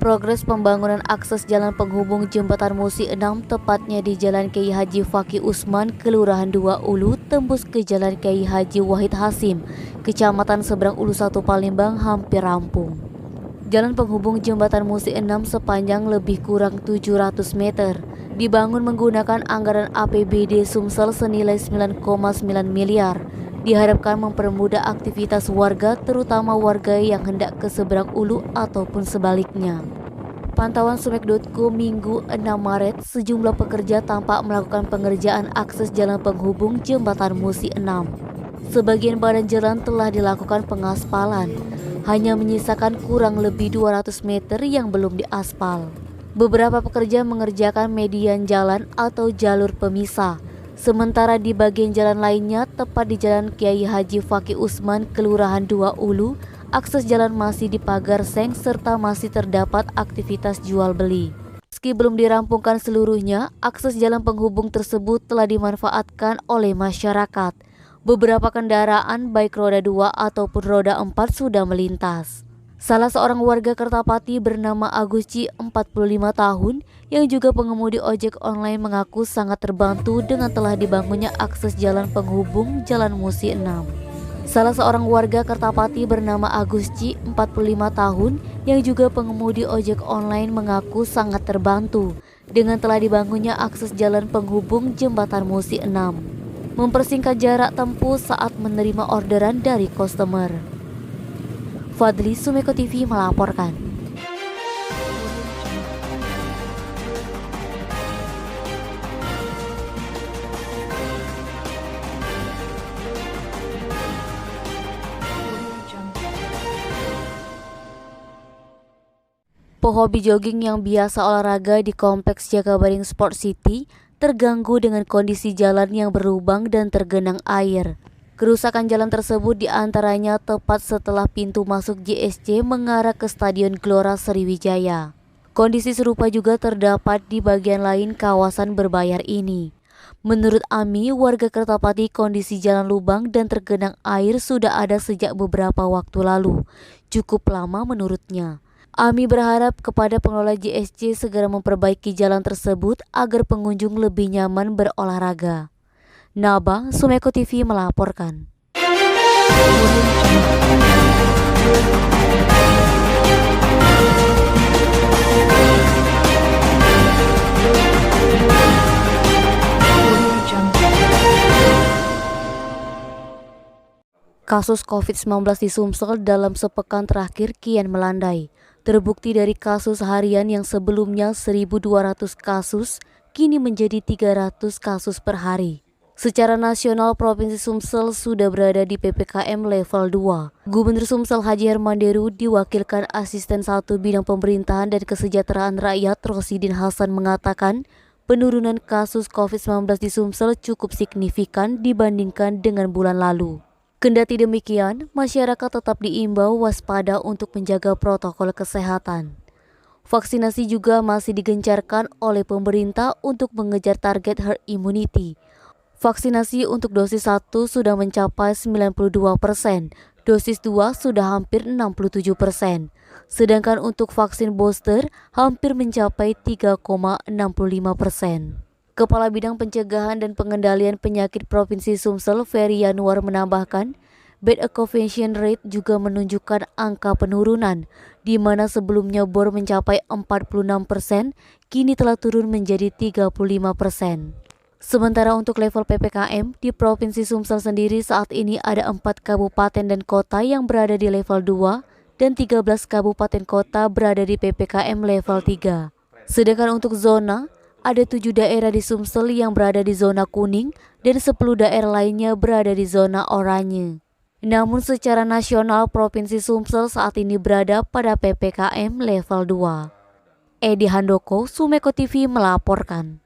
Progres pembangunan akses jalan penghubung Jembatan Musi 6 tepatnya di Jalan Kiai Haji Faki Usman, Kelurahan 2 Ulu, tembus ke Jalan Kiai Haji Wahid Hasim, Kecamatan Seberang Ulu 1 Palembang hampir rampung. Jalan penghubung Jembatan Musi 6 sepanjang lebih kurang 700 meter, dibangun menggunakan anggaran APBD Sumsel senilai 9,9 miliar. Diharapkan mempermudah aktivitas warga, terutama warga yang hendak ke seberang ulu ataupun sebaliknya. Pantauan Sumek.co Minggu 6 Maret, sejumlah pekerja tampak melakukan pengerjaan akses jalan penghubung Jembatan Musi 6. Sebagian badan jalan telah dilakukan pengaspalan, hanya menyisakan kurang lebih 200 meter yang belum diaspal. Beberapa pekerja mengerjakan median jalan atau jalur pemisah. Sementara di bagian jalan lainnya, tepat di Jalan Kiai Haji Faki Usman, Kelurahan 2 Ulu, akses jalan masih dipagar seng serta masih terdapat aktivitas jual beli. Meski belum dirampungkan seluruhnya, akses jalan penghubung tersebut telah dimanfaatkan oleh masyarakat. Beberapa kendaraan baik roda 2 ataupun roda 4 sudah melintas. Salah seorang warga Kertapati bernama Agusci, 45 tahun, yang juga pengemudi ojek online mengaku sangat terbantu dengan telah dibangunnya akses jalan penghubung Jalan Musi 6. Salah seorang warga Kertapati bernama Agusci, 45 tahun, yang juga pengemudi ojek online mengaku sangat terbantu dengan telah dibangunnya akses jalan penghubung Jembatan Musi 6. Mempersingkat jarak tempuh saat menerima orderan dari customer. Fadli, Sumeko TV melaporkan. Pehobi jogging yang biasa olahraga di Kompleks Jakabaring Sport City terganggu dengan kondisi jalan yang berlubang dan tergenang air. Kerusakan jalan tersebut diantaranya tepat setelah pintu masuk JSC mengarah ke Stadion Gelora Sriwijaya. Kondisi serupa juga terdapat di bagian lain kawasan berbayar ini. Menurut Ami, warga Kertapati, kondisi jalan lubang dan tergenang air sudah ada sejak beberapa waktu lalu. Cukup lama menurutnya. Ami berharap kepada pengelola JSC segera memperbaiki jalan tersebut agar pengunjung lebih nyaman berolahraga. Naba, Sumeko TV melaporkan. Kasus COVID-19 di Sumsel dalam sepekan terakhir kian melandai. Terbukti dari kasus harian yang sebelumnya 1.200 kasus, kini menjadi 300 kasus per hari. Secara nasional, Provinsi Sumsel sudah berada di PPKM level 2. Gubernur Sumsel Haji Hermanderu diwakilkan Asisten 1 Bidang Pemerintahan dan Kesejahteraan Rakyat Rosidin Hasan mengatakan, penurunan kasus COVID-19 di Sumsel cukup signifikan dibandingkan dengan bulan lalu. Kendati demikian, masyarakat tetap diimbau waspada untuk menjaga protokol kesehatan. Vaksinasi juga masih digencarkan oleh pemerintah untuk mengejar target herd immunity. Vaksinasi untuk dosis 1 sudah mencapai 92%, dosis 2 sudah hampir 67%, sedangkan untuk vaksin booster hampir mencapai 3,65%. Kepala Bidang Pencegahan dan Pengendalian Penyakit Provinsi Sumsel, Ferry Yanuar menambahkan, bed occupancy rate juga menunjukkan angka penurunan, di mana sebelumnya bor mencapai 46%, kini telah turun menjadi 35%. Sementara untuk level PPKM, di Provinsi Sumsel sendiri saat ini ada 4 kabupaten dan kota yang berada di level 2 dan 13 kabupaten kota berada di PPKM level 3. Sedangkan untuk zona, ada 7 daerah di Sumsel yang berada di zona kuning dan 10 daerah lainnya berada di zona oranye. Namun secara nasional, Provinsi Sumsel saat ini berada pada PPKM level 2. Edi Handoko, Sumeko TV melaporkan.